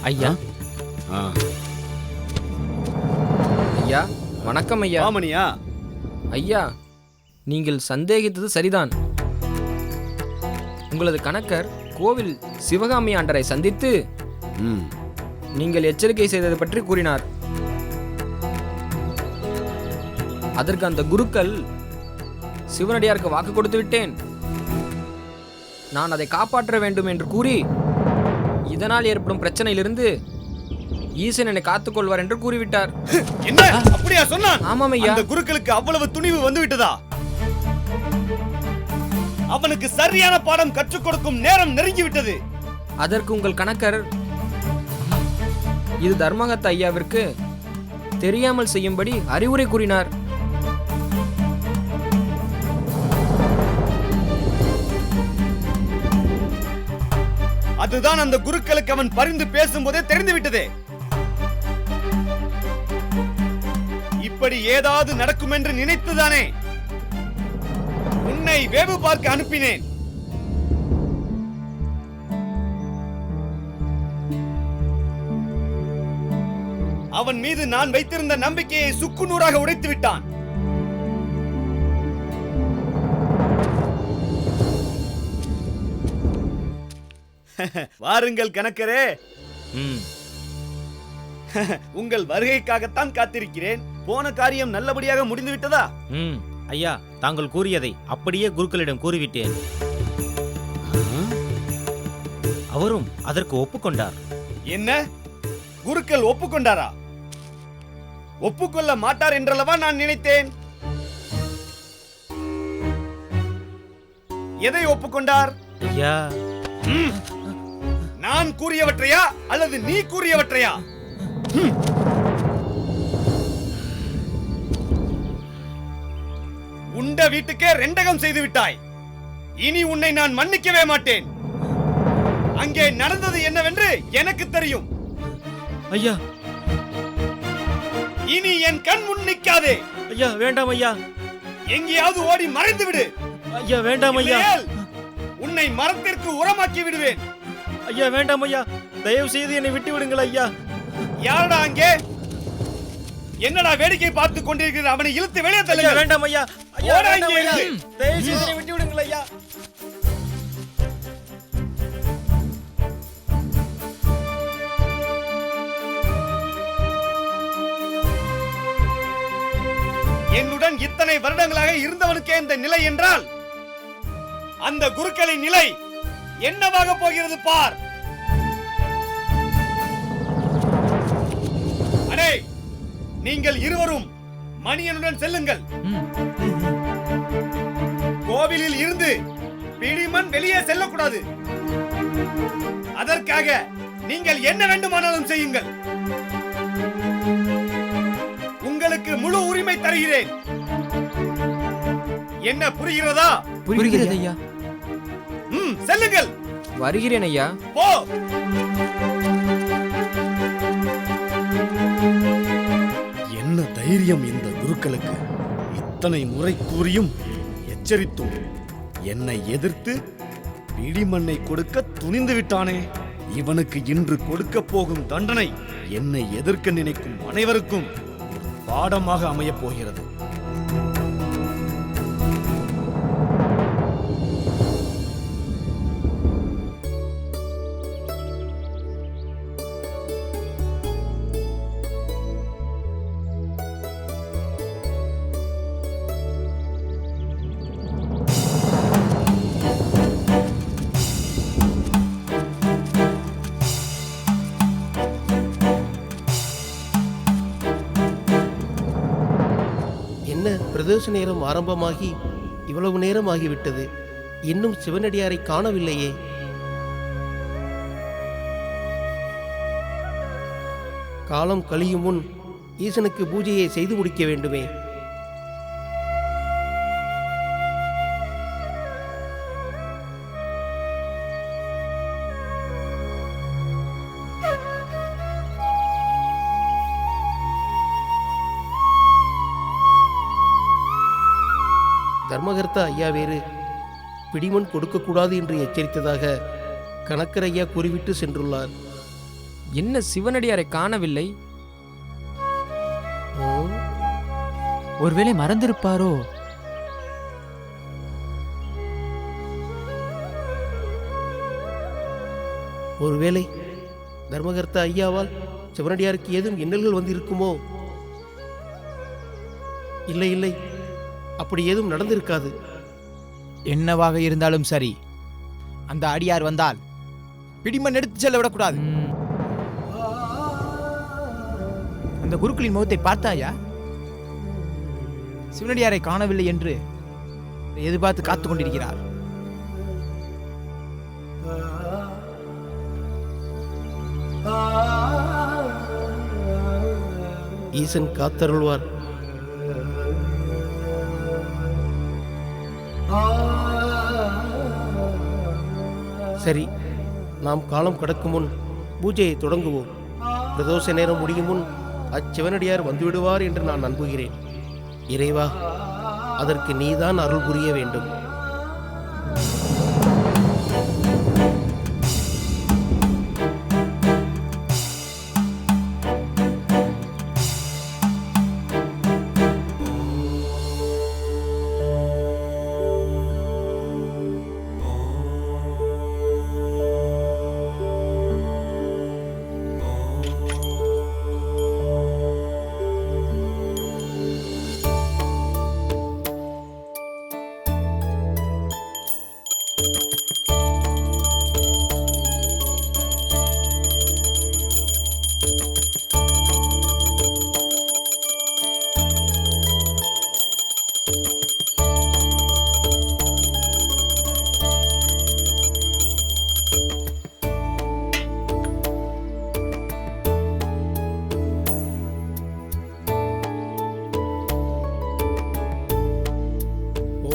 ஐயா. ஐயா வணக்கம் ஐயா. ஆமணியா? ஐயா, நீங்கள் சந்தேகித்தது சரிதான். உங்களது கணக்கர் கோவில் சிவகாமி ஆண்டரை சந்தித்து நீங்கள் எச்சரிக்கை செய்தது பற்றி கூறினார். அதற்கு அந்த குருக்கள் சிவனடியாருக்கு வாக்கு கொடுத்து விட்டேன், நான் அதை காப்பாற்ற வேண்டும் என்று கூறி இதனால் ஏற்படும் பிரச்சனையிலிருந்து ஈசன் என்னை காத்துக் கொள்வார் என்று கூறிவிட்டார். என்ன அப்படியா சொன்னான்? ஆமாம் ஐயா. அந்த குருக்களுக்கு அவ்வளவு துணிவு வந்து விட்டதா? அவனுக்கு சரியான பாடம் கற்றுக் கொடுக்கும் நேரம் நெருங்கி விட்டது. அதற்கு உங்கள் கணக்கர் இது தர்மகத்த ஐயாவிற்கு தெரியாமல் செய்யும்படி அறிவுரை கூறினார். அதுதான் அந்த குருக்களுக்கு அவன் பரிந்து பேசும்போதே தெரிந்து விட்டதே. இப்படி ஏதாவது நடக்கும் என்று நினைத்துதானே உன்னை வேவு பார்க்க அனுப்பினேன். அவன் மீது நான் வைத்திருந்த நம்பிக்கையை சுக்குநூறாக உடைத்து விட்டான். வாருங்கள் கணக்கரே. உங்கள் வருகைக்காகத்தான் காத்திருக்கிறேன். போன காரியம் நல்லபடியாக முடிந்து விட்டதா? ஐயா, தாங்கள் கூறியதை அப்படியே குருக்களிடம் கூறிவிட்டேன். அவரும் அதற்கு ஒப்புக்கொண்டார். என்ன? குருக்கள் ஒப்புக்கொண்டாரா? ஒப்புக்கொள்ள மாட்டார் என்றல்லவா நான் நினைத்தேன். எதை ஒப்புக்கொண்டார்? ஐயா, நான் கூறியவற்றையா அல்லது நீ கூறியவற்றையா? உண்ட வீட்டுக்கே ரெண்டகம் செய்து விட்டாய். இனி உன்னை நான் மன்னிக்கவே மாட்டேன். அங்கே நடந்தது என்னவென்று எனக்கு தெரியும். ஐயா, இனி என் கண் முன் நிற்காதே. ஐயா வேண்டாம் ஐயா. எங்கேயாவது ஓடி மறைந்து விடு. ஐயா வேண்டாம் ஐயா. உன்னை மரத்திற்கு உரமாக்கி விடுவேன். ஐயா வேண்டாம் ஐயா, தயவு செய்து என்னை விட்டு விடுங்கள் ஐயா. யாரடா அங்கே? என்னடா வேடிக்கை பார்த்து கொண்டிருக்கிற? அவனை இழுத்து வெளியே தள்ளுங்க. வேண்டாம் ஐயா. ஓட இங்கே இருந்து. தயவு செய்து என்னை விட்டு விடுங்கள் ஐயா. என்னுடன் இத்தனை வருடங்களாக இருந்தவனுக்கே இந்த நிலை என்றால் அந்த குருக்களின் நிலை என்னவாக போகிறது பார். அடே, நீங்கள் இருவரும் மணியனுடன் செல்லுங்கள். கோவிலில் இருந்து பிடிமன் வெளியே செல்லக்கூடாது. அதற்காக நீங்கள் என்ன வேண்டுமானாலும் செய்யுங்கள். உங்களுக்கு முழு உரிமை தருகிறேன். என்ன புரிகிறதா? புரிகிறது ஐயா. செல்லுங்கள். வருகிறேன் ஐயா. போ. என்ன தைரியம் இந்த குருக்களுக்கு! இத்தனை முறை கூறியும் எச்சரித்தும் என்னை எதிர்த்து பிடிமண்ணை கொடுக்க துணிந்து விட்டானே. இவனுக்கு இன்று கொடுக்க போகும் தண்டனை என்னை எதிர்க்க நினைக்கும் அனைவருக்கும் பாடமாக அமையப் போகிறது. பிரதோஷ நேரம் ஆரம்பமாகி இவ்வளவு நேரம் ஆகிவிட்டது. இன்னும் சிவனடியாரை காணவில்லையே. காலம் கழியும் முன் ஈசனுக்கு பூஜையை செய்து முடிக்க வேண்டுமே. தர்மகர்த்தா ஐயா வேறு பிடிமண் கொடுக்கக்கூடாது என்று எச்சரித்ததாக கணக்கர் ஐயா கூறிவிட்டு சென்றுள்ளார். என்ன சிவனடியாரை காணவில்லை? ஓ, ஒருவேளை மறந்திருப்பாரோ? ஒருவேளை தர்மகர்த்தா ஐயாவால் சிவனடியாருக்கு ஏதும் இன்னல்கள் வந்து இருக்குமோ? இல்லை இல்லை, அப்படி ஏதும் நடந்திருக்காது. என்னவாக இருந்தாலும் சரி, அந்த அடியார் வந்தால் பிடிமண் எடுத்து செல்ல விடக்கூடாது. அந்த குருக்களின் முகத்தை பார்த்தாயா? சிவனடியாரை காணவில்லை என்று எதிர்பார்த்து காத்துக் கொண்டிருக்கிறார். ஈசன் காத்தருள்வார். சரி, நாம் காலம் கடக்கும் முன் பூஜையை தொடங்குவோம். பிரதோஷ நேரம் முடியும் முன் அச்சிவனடியார் வந்துவிடுவார் என்று நான் நம்புகிறேன். இறைவா, அதற்கு நீதான் அருள் புரிய வேண்டும்.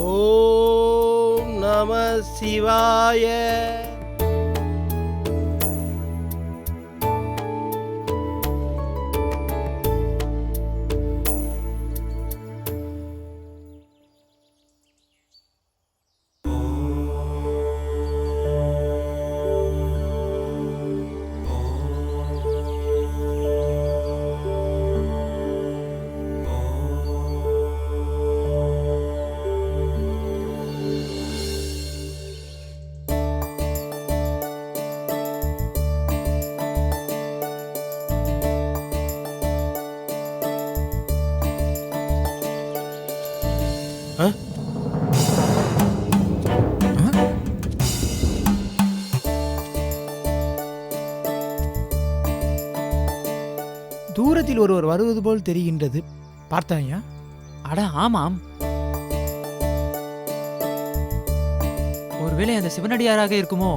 ஓம் நம சிவாய. தூரத்தில் ஒருவர் வருவது போல் தெரிகின்றது. பார்த்தாயா? அட ஆமாம், ஒருவேளை அந்த சிவனடியாராக இருக்குமோ?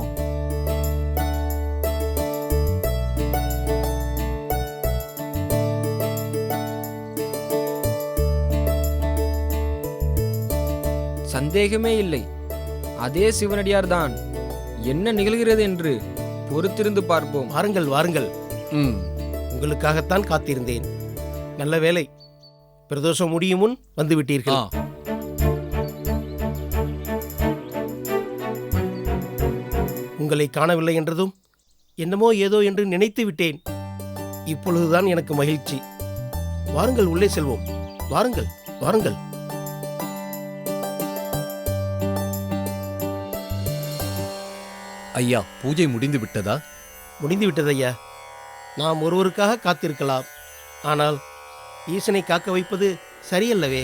சந்தேகமே இல்லை, அதே சிவனடியார்தான். என்ன நிகழ்கிறது என்று பொறுத்திருந்து பார்ப்போம். வாருங்கள் வாருங்கள். உங்களுக்காகத்தான் காத்திருந்தேன். நல்ல வேளை, பிரதோஷம் முடியும் முன் வந்துவிட்டீர்கள். உங்களை காணவில்லை என்றதும் என்னமோ ஏதோ என்று நினைத்து விட்டேன். இப்பொழுதுதான் எனக்கு மகிழ்ச்சி. வாருங்கள், உள்ளே செல்வோம். வாருங்கள் வாருங்கள். ஐயா, பூஜை முடிந்து விட்டதா? முடிந்து விட்டது ஐயா. நாம் ஒருவருக்காக காத்திருக்கலாம், ஆனால் ஈசனை காக்க வைப்பது சரியல்லவே.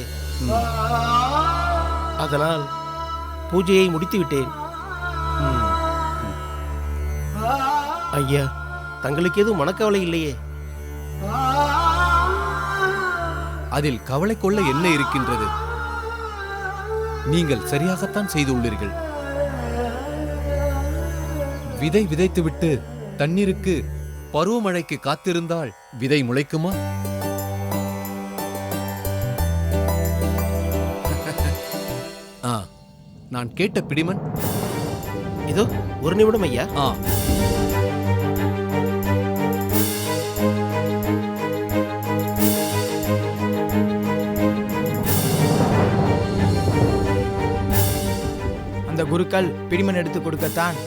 அதனால் பூஜையை முடித்து விட்டேன். ஐயா, தங்களுக்கு எதுவும் மனக்கவலை இல்லையே? அதில் கவலை கொள்ள என்ன இருக்கின்றது? நீங்கள் சரியாகத்தான் செய்துள்ளீர்கள். விதை விதைத்துவிட்டு தண்ணீருக்கு பருவமழைக்கு காத்திருந்தால் விதை முளைக்குமா? நான் கேட்ட பிடிமன் இதோ ஒரு நிமிடம் ஐயா. அந்த குருக்கள் பிடிமண் எடுத்து கொடுக்கத்தான்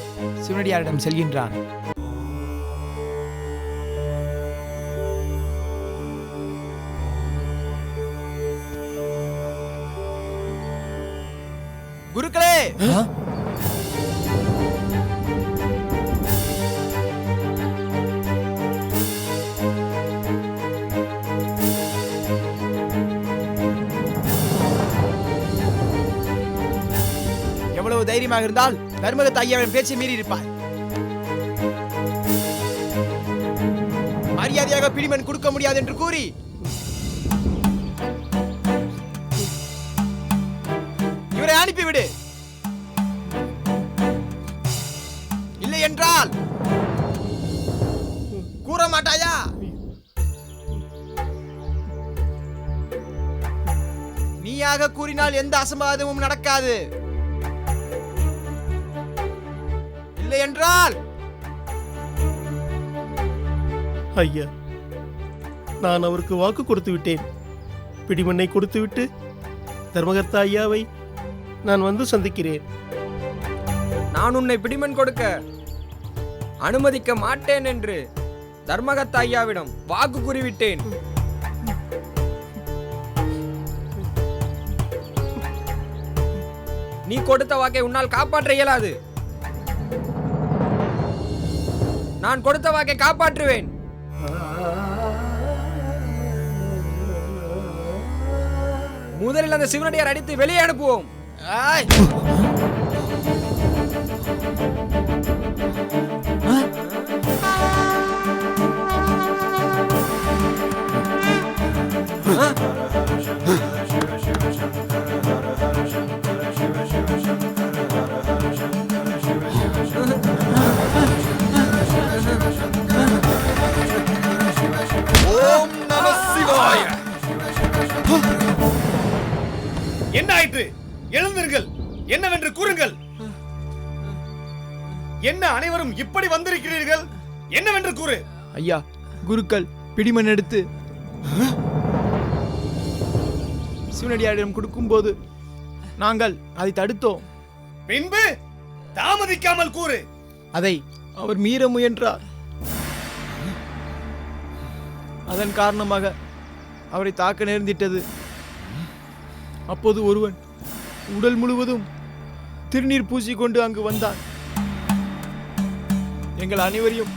சிவனடியாரிடம் செல்கின்றான். குருக்களே, எவ்வளவு தைரியமாக இருந்தால் தர்மகத்த ஐயாவின் பேச்சை மீறி இருப்பார். மரியாதையாக பிடிமன் கொடுக்க முடியாது என்று கூறி இவரை அனுப்பிவிடு. இல்லை என்றால் கூற மாட்டாயா? நீயாக கூறினால் எந்த அசம்பாவிதமும் நடக்காது. இல்லை என்றால் ஐயா, நான் அவருக்கு வாக்கு கொடுத்து விட்டேன். பிடிமண்ணை கொடுத்துவிட்டு தர்மகர்த்தா ஐயாவை நான் வந்து சந்திக்கிறேன். நான் உன்னை பிடிமன் கொடுக்க அனுமதிக்க மாட்டேன் என்று தர்மகத்த ஐயாவிடம் வாக்கு கூறிவிட்டேன். நீ கொடுத்த வாக்கை உன்னால் காப்பாற்ற இயலாது. நான் கொடுத்த வாக்கை காப்பாற்றுவேன். முதலில் அந்த சிவனடியார் அடித்து வெளியே அனுப்புவோம். ஆய், ஓம் நம சிவாய. என்ன ஆயிற்று? எழுந்திருங்கள், என்னவென்று கூறுங்கள். என்ன அனைவரும் இப்படி வந்திருக்கிறீர்கள்? என்னவென்று கூறு. ஐயா, குருக்கள் பிடிமண் எடுத்து சிவனடியாரிடம் கொடுக்கும்போது நாங்கள் அதை தடுத்தோம். பின்பு தாமதிக்காமல் கூறு. அதை அவர் மீற முயன்றார். அதன் காரணமாக அவரை தாக்க நேர்ந்திட்டது. அப்போது ஒருவன் உடல் முழுவதும் திருநீர் பூசிக்கொண்டு அங்கு வந்தான். எங்கள் அனைவரையும்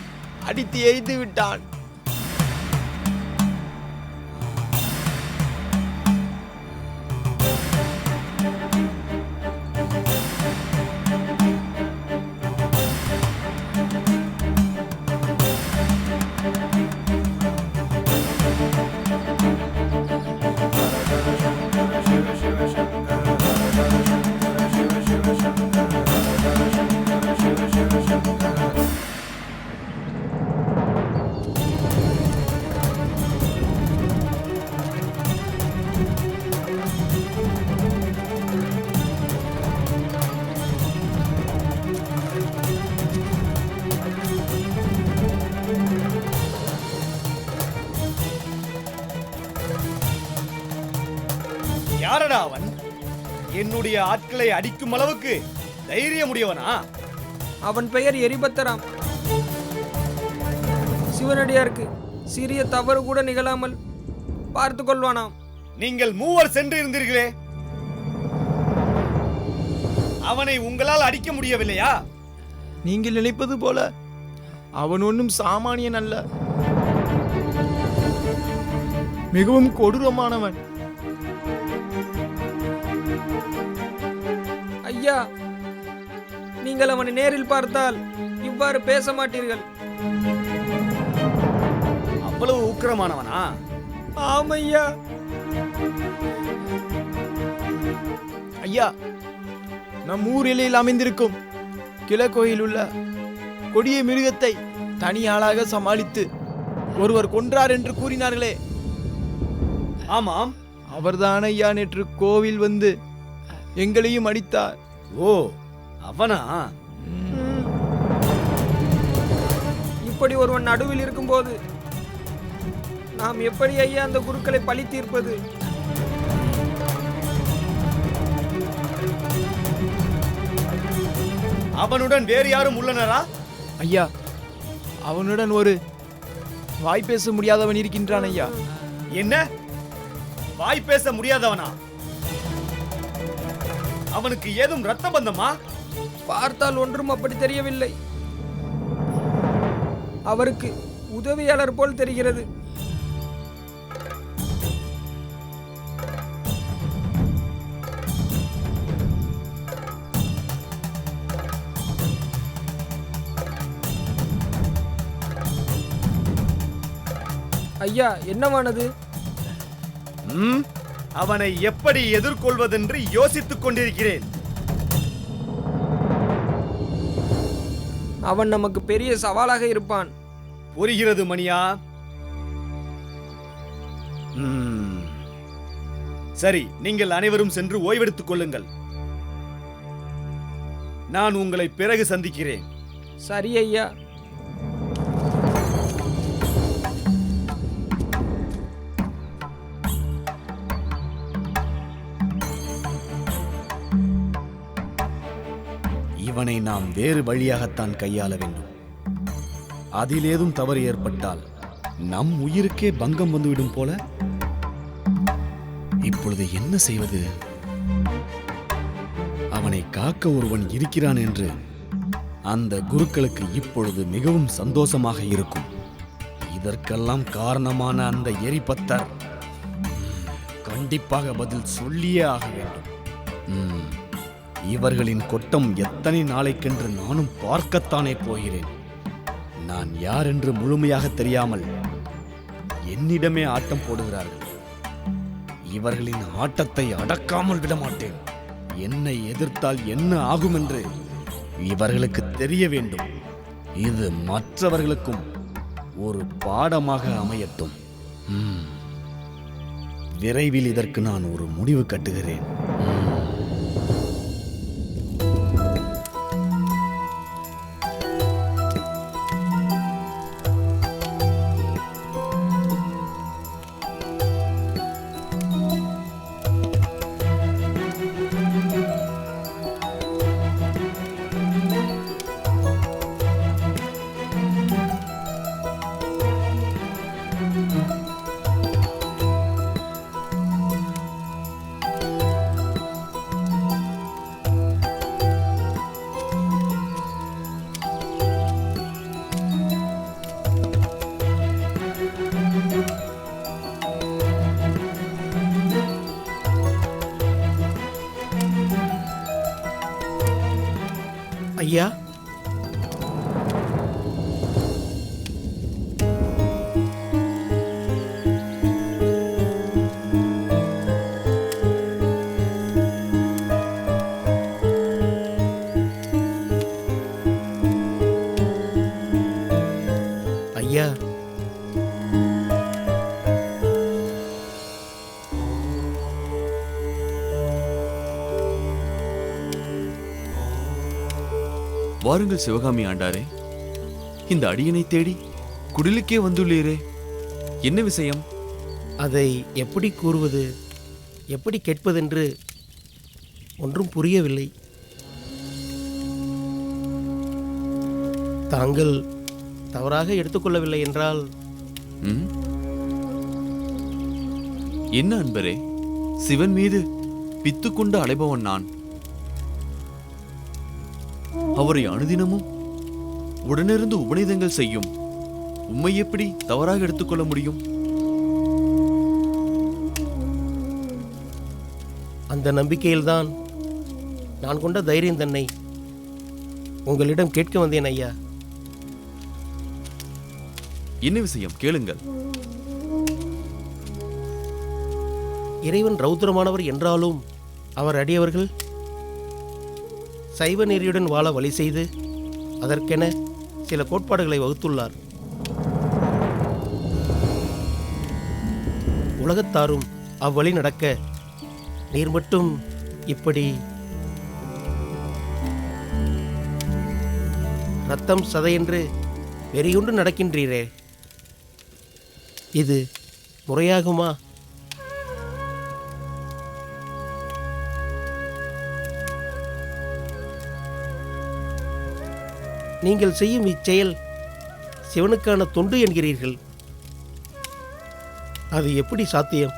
அடித்து எரித்து விட்டான். யாரடா அவன்? என்னுடைய ஆட்களை அடிக்கும் அளவுக்கு தைரியமுடையவனா? அவன் பெயர் எரிபத்தராம். சிவனடியாருக்கு சிறிய தவறு கூட நிகழாமல் பார்த்து கொள்வானாம். நீங்கள் மூவர் சென்று இருந்தீர்களே, அவனை உங்களால் அடிக்க முடியவில்லையா? நீங்கள் நினைப்பது போல அவன் ஒன்றும் சாமானியன் அல்ல. மிகவும் கொடூரமானவன். ஐயா, நீங்கள் அவனை நேரில் பார்த்தால் இவ்வாறு பேச மாட்டீர்கள். அவ்வளவு உக்கிரமானவனா? ஆமையா. ஐயா, நம் ஊர் எல்லையில் அமைந்திருக்கும் கிழக்கோயில் உள்ள கொடிய மிருகத்தை தனி ஆளாக சமாளித்து ஒருவர் கொன்றார் என்று கூறினார்களே, ஆமாம், அவர்தான் ஐயா நேற்று கோவில் வந்து எங்களையும் அடித்தார். ஓ, அவனா? இப்படி ஒருவன் நடுவில் இருக்கும்போது நாம் எப்படி ஐயா அந்த குருக்களை பழி தீர்ப்பது? அவனுடன் வேறு யாரும் உள்ளனரா? ஐயா, அவனுடன் ஒரு வாய் பேச முடியாதவன் இருக்கின்றான் ஐயா. என்ன? வாய் பேச முடியாதவனா? அவனுக்கு ஏதும் ரத்த பந்தமா? பார்த்தால் ஒன்றும் அப்படி தெரியவில்லை. அவருக்கு உதவியாளர் போல் தெரிகிறது. ஐயா, என்னவானது? அவனை எப்படி எதிர்கொள்வதென்று யோசித்துக் கொண்டிருக்கிறேன். அவன் நமக்கு பெரிய சவாலாக இருப்பான். புரிகிறது மணியா. சரி, நீங்கள் அனைவரும் சென்று ஓய்வெடுத்துக் கொள்ளுங்கள். நான் உங்களை பிறகு சந்திக்கிறேன். சரி ஐயா. இவனை நாம் வேறு வழியாகத்தான் கையாள வேண்டும். அதில் ஏதும் தவறு ஏற்பட்டால் நம் உயிருக்கே பங்கம் வந்துவிடும் போல. இப்பொழுது என்ன செய்வது? அவனை காக்க ஒருவன் இருக்கிறான் என்று அந்த குருக்களுக்கு இப்பொழுது மிகவும் சந்தோஷமாக இருக்கும். இதற்கெல்லாம் காரணமான அந்த எரிபத்தர் கண்டிப்பாக பதில் சொல்லியே ஆக வேண்டும். இவர்களின் கொட்டம் எத்தனை நாளைக்கென்று நானும் பார்க்கத்தானே போகிறேன். நான் யார் என்று முழுமையாக தெரியாமல் என்னிடமே ஆட்டம் போடுகிறார்கள். இவர்களின் ஆட்டத்தை அடக்காமல் விடமாட்டேன். என்னை எதிர்த்தால் என்ன ஆகும் என்று இவர்களுக்கு தெரிய வேண்டும். இது மற்றவர்களுக்கும் ஒரு பாடமாக அமையட்டும். விரைவில் இதற்கு நான் ஒரு முடிவு கட்டுகிறேன். ஐயா, ஐயா, வாருங்கள் சிவகாமி ஆண்டாரே. இந்த அடியனை தேடி குடிலுக்கே வந்துள்ளீரே, என்ன விஷயம்? அதை எப்படி கூறுவது, எப்படி கேட்பதென்று ஒன்றும் புரியவில்லை. தாங்கள் தவறாக எடுத்துக்கொள்ளவில்லை என்றால். என்ன அன்பரே, சிவன் மீது பித்து கொண்டு அலைபவன் நான். அவரை அனுதினமும் உடனிருந்து உபநிதங்கள் செய்யும் உம்மை எப்படி தவறாக எடுத்துக்கொள்ள முடியும்? அந்த நம்பிக்கையில்தான் நான் கொண்ட தைரியம் தன்னை உங்களிடம் கேட்க வந்தேன் ஐயா. என்ன விஷயம் கேளுங்கள். இறைவன் ரௌத்ரமானவர் என்றாலும் அவர் அடியவர்கள் சைவ நெறியுடன் வாழ வழி செய்து அதற்கென சில கோட்பாடுகளை வகுத்துள்ளார். உலகத்தாரும் அவ்வழி நடக்க நீர் மட்டும் இப்படி ரத்தம் சதையென்று வெறியுண்டு நடக்கின்றீரே, இது முறையாகுமா? நீங்கள் செய்யும் இச்செயல் சிவனுக்கான தொண்டு என்கிறீர்கள். அது எப்படி சாத்தியம்?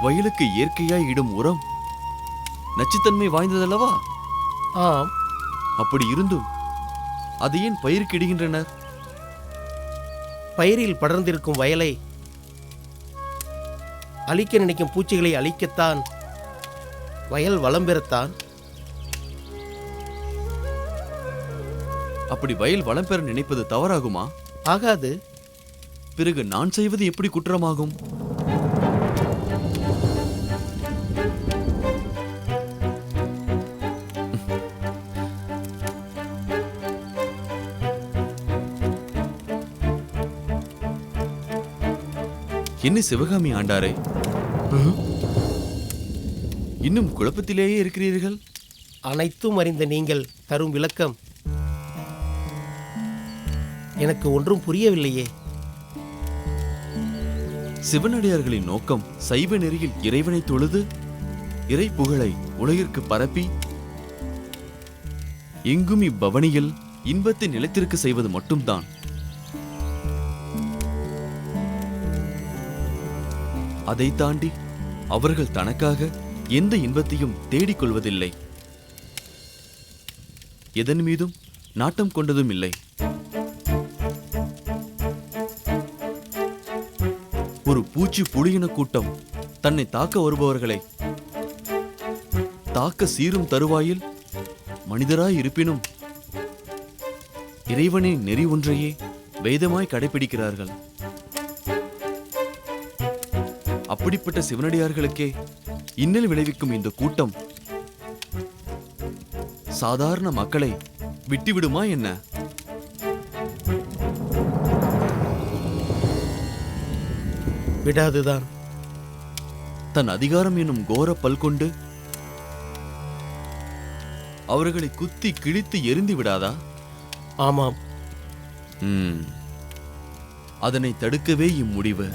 வயலுக்கு இயற்கையாய் இடும் உரம் நச்சுத்தன்மை வாய்ந்ததல்லவா? ஆம். அப்படி இருந்தும் அதை ஏன் பயிருக்கு இடுகின்றனர்? பயிரில் படர்ந்திருக்கும் வயலை அழிக்க நினைக்கும் பூச்சிகளை அழிக்கத்தான், வயல் வளம் பெறத்தான். அப்படி வயல் வளம் பெற நினைப்பது தவறாகுமா? ஆகாது. பிறகு நான் செய்வது எப்படி குற்றமாகும்? என்ன சிவகாமி ஆண்டாரே, இன்னும் குழப்பத்திலேயே இருக்கிறீர்கள்? அனைத்தும் அறிந்த நீங்கள் தரும் விளக்கம் எனக்கு ஒன்றும் புரியவில்லையே. சிவனடியார்களின் நோக்கம் சைவ நெறியில் இறைவனை தொழுது இறை புகழை உலகிற்கு பரப்பி எங்கும் இப்பவனியில் இன்பத்தை நிலைத்திருக்க செய்வது மட்டும்தான். அதை தாண்டி அவர்கள் தனக்காக எந்த இன்பத்தையும் தேடிக் கொள்வதில்லை, எதன் மீதும் நாட்டம் கொண்டதும் இல்லை. ஒரு பூச்சி புலியின கூட்டம் தன்னை தாக்க வருபவர்களை தாக்க சீரும் தருவாயில் மனிதராய் இருப்பினும் இறைவனின் நெறி ஒன்றையே வேதமாய் கடைபிடிக்கிறார்கள். அப்படிப்பட்ட சிவனடியார்களுக்கே இன்னல் விளைவிக்கும் இந்த கூட்டம் சாதாரண மக்களை விட்டுவிடுமா என்ன? விடாதுதான். தன் அதிகாரம் என்னும் கோர பல் கொண்டு அவர்களை குத்தி கிழித்து எரிந்து விடாதா? ஆமாம். அதனை தடுக்கவே இம்முடிவு.